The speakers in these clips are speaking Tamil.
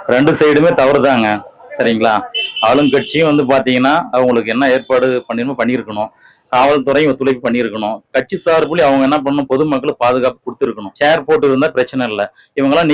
2 சைடுமே தவறுதாங்க. சரிங்களா? ஆளுங்கட்சியும் வந்து பார்த்தீங்கன்னா, அவங்களுக்கு என்ன ஏற்பாடு பண்ணிருமோ பண்ணியிருக்கணும். காவல்துறையும் ஒத்துழைப்பு பண்ணியிருக்கணும். கட்சி சார்புலயும் அவங்க என்ன பண்ணணும், பொதுமக்களுக்கு பாதுகாப்பு குடுத்திருக்கணும். சேர் போட்டு இருந்தா பிரச்சனை இல்ல. இவங்கலாம்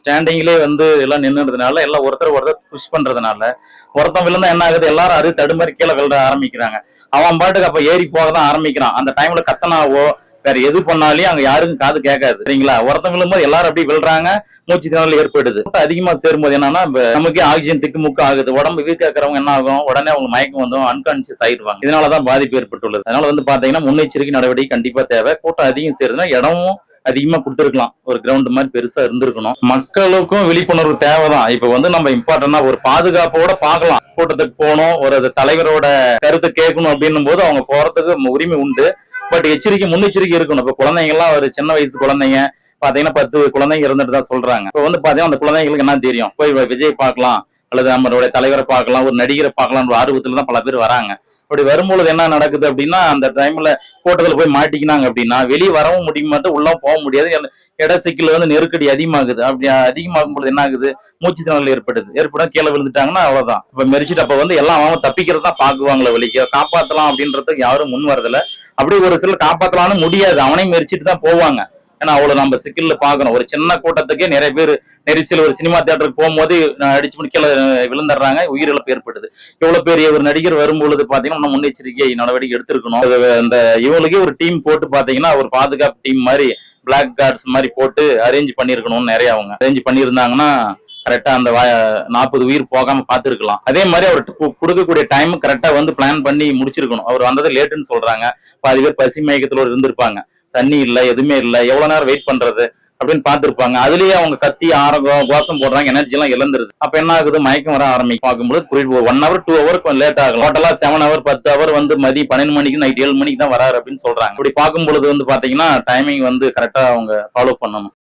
ஸ்டாண்டிங்லயே வந்து எல்லாம் நின்னுறதுனால, எல்லாம் ஒருத்தர் ஒருத்தர் புஷ் பண்றதுனால, ஒருத்தன் விழுந்தா என்ன ஆகுது, எல்லாரும் தடுமாறி கீழ விழ ஆரம்பிக்கிறாங்க. அவன் பாட்டுக்கு அப்ப ஏறி போக தான் ஆரம்பிக்கிறான். அந்த டைம்ல கத்தனாவோ, வேற எது பண்ணாலும் அங்க யாருக்கும் காது கேட்காது. சரிங்களா? ஒருத்தன் விழும்போது எல்லாரும் அப்படியே விழுறாங்க. மூச்சு திணறல் ஏற்படுது. கூட்டம் அதிகமா சேரும்போது என்னன்னா, நமக்கே ஆக்சிஜன் திக்குமுக்கு ஆகுது. உடம்பு வீக்கா இருக்கிறவங்க என்ன ஆகும், உடனே அவங்க மயக்கம் வந்து அன்கான்சியஸ் ஆயிடுவாங்க. இதனாலதான் பாதிப்பு ஏற்பட்டுள்ளது. அதனால வந்து பாத்தீங்கன்னா, முன்னெச்சரிக்கை நடவடிக்கை கண்டிப்பா தேவை. கூட்டம் அதிகம் சேருதுன்னா இடமும் அதிகமா கொடுத்துருக்கலாம். ஒரு கிரவுண்ட் மாதிரி பெருசா இருந்திருக்கணும். மக்களுக்கும் விழிப்புணர்வு தேவைதான். இப்ப வந்து நம்ம இம்பார்ட்டன்டா ஒரு பாதுகாப்போட பார்க்கலாம். கூட்டத்துக்கு போகணும், ஒரு தலைவரோட கருத்தை கேட்கணும் அப்படின்னும் போது அவங்க போறதுக்கு உரிமை உண்டு. பட் முன்னெச்சரிக்கை இருக்கணும். இப்ப குழந்தைங்க எல்லாம் ஒரு சின்ன வயசு குழந்தைங்க பாத்தீங்கன்னா 10 குழந்தைங்க இருந்துட்டு தான் சொல்றாங்க. இப்ப வந்து பாத்தீங்கன்னா அந்த குழந்தைங்களுக்கு என்ன தெரியும், போய் விஜய் பார்க்கலாம் அல்லது நம்மளுடைய தலைவரை பார்க்கலாம், ஒரு நடிகரை பார்க்கலாம் ஆர்வத்துல தான் பல பேர் வராங்க. அப்படி வரும்பொழுது என்ன நடக்குது அப்படின்னா, அந்த டைம்ல கூட்டத்துல போய் மாட்டிக்கினாங்க அப்படின்னா வெளியே வரவும் முடியுமாட்டு, உள்ள போக முடியாது. இட சிக்கல் வந்து நெருக்கடி அதிகமாகுது. அப்படி அதிகமாகும் பொழுது என்ன ஆகுது, மூச்சு திணறல் ஏற்படும் கீழே விழுந்துட்டாங்கன்னா அவ்வளவுதான். இப்ப மெரிச்சிட்டு அப்ப வந்து எல்லாம் அவங்க தப்பிக்கிறது தான் பாக்குவாங்களே வெளியே, காப்பாத்தலாம் அப்படின்றதுக்கு யாரும் முன் வரதில்ல. அப்படி ஒரு சிலர் காப்பாத்தலாம்னு முடியாது, அவனையும் மெரிச்சிட்டு தான் போவாங்க. ஏன்னா அவ்வளவு நம்ம சிக்கல்ல பாக்கணும். ஒரு சின்ன கூட்டத்துக்கே நிறைய பேர் நெரிசல், ஒரு சினிமா தியேட்டருக்கு போகும்போது அடிச்சு முடிக்கல விழுந்துடுறாங்க, உயிரிழப்பு ஏற்படுது. இவ்வளவு பெரிய ஒரு நடிகர் வரும்பொழுது பாத்தீங்கன்னா முன்னெச்சரிக்கை நடவடிக்கை எடுத்திருக்கணும். இந்த இவங்களுக்கே ஒரு டீம் போட்டு பாத்தீங்கன்னா ஒரு பாதுகாப்பு டீம் மாதிரி பிளாக் கார்ட்ஸ் மாதிரி போட்டு அரேஞ்ச் பண்ணிருக்கணும்னு நிறைய அவங்க அரேஞ்ச் பண்ணியிருந்தாங்கன்னா கரெக்டா அந்த 40 உயிர் போகாம பாத்துருக்கலாம். அதே மாதிரி அவர் கொடுக்கக்கூடிய டைம் கரெக்டா வந்து பிளான் பண்ணி முடிச்சிருக்கணும். அவர் வந்தது லேட்டுன்னு சொல்றாங்க. பாதி பேர் பசி மயக்கத்துல இருந்திருப்பாங்க. தண்ணி இல்ல, எதுவுமே இல்ல, எவ்வளவு நேரம் வெயிட் பண்றது அப்படின்னு பாத்துருப்பாங்க. அதுலயே அவங்க கத்தி ஆரம்பம் கோஷம் போடுறாங்க, எனர்ஜி எல்லாம் இழந்துருது. அப்ப என்ன ஆகுது, மயக்கம் வர ஆரம்பிக்கும். பார்க்கும்போது 1 hour 2 hour கொஞ்சம் லேட் ஆகும். டோட்டலா 7 hour 10 hour வந்து மதியம் 12 மணிக்கு நைட் 7 மணிக்கு தான் வராரு அப்படின்னு சொல்றாங்க. இப்படி பார்க்கும்பொழுது வந்து பாத்தீங்கன்னா டைமிங் வந்து கரெக்டா அவங்க ஃபாலோ பண்ணணும்.